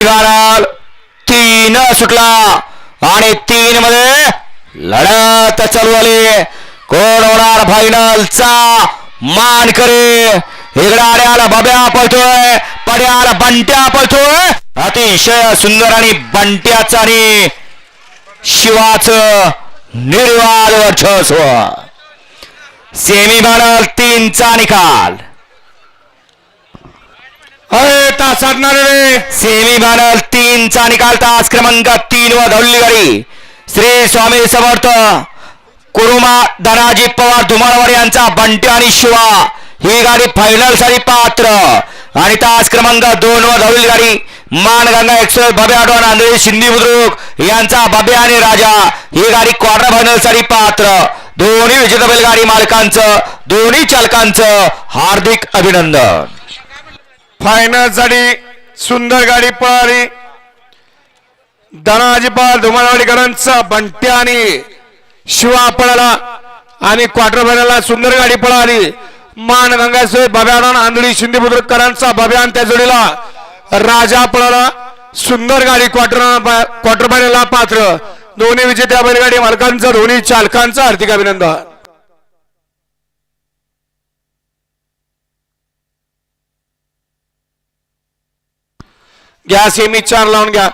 निघाल 3 सुटला आणि 3 मध्ये लढत चालू आली. कोण होणार फायनलचा मानकरी? इकडे आल्याला बब्या पळतोय, पड्याला बंट्या पळतोय. अतिशय सुंदर आणि बंट्याचं आणि शिवाचं निर्वाद वर्चस्व. सेमीफायनल 3चा निकाल. सेमीफायनल 3चा निकाल. तास क्रमांक 3 व धावली गाडी श्री स्वामी समर्थ कुरुमा धनाजी पवार धुमाळवाडी यांचा बंट्या आणि शिवा ही गाडी फायनल साठी पात्र. आणि तास क्रमांक 2 व धावली गाडी मानगंगा एक्सप्रेस बब्या ऑटो नांदेड शिंदी बुद्रुक यांचा बब्या आणि राजा ही गाडी क्वार्टर फायनल साठी पात्र. दोन्ही विजेता बैलगाडी मालकांचं दोन्ही चालकांचं हार्दिक अभिनंदन. फायनल साठी सुंदर गाडी पळाली. धनाजी पवार धुमाळवाडीकरांचा बंट्या आणि शिवा पळाला आणि क्वार्टर फायनलला सुंदर गाडी पळाली. मानगंगा सोय बब्याडन आंधळी शिंदे बुद्रुककरांचा बब्या आणि त्या जोडीला राजा पळाला. सुंदर गाडी क्वार्टर फायनलला पात्र. दोन्ही विजेत्या बैलगाडी मालकांचं दोन्ही चालकांचं हार्दिक अभिनंदन. घ्या सेमी 4 लावून घ्या.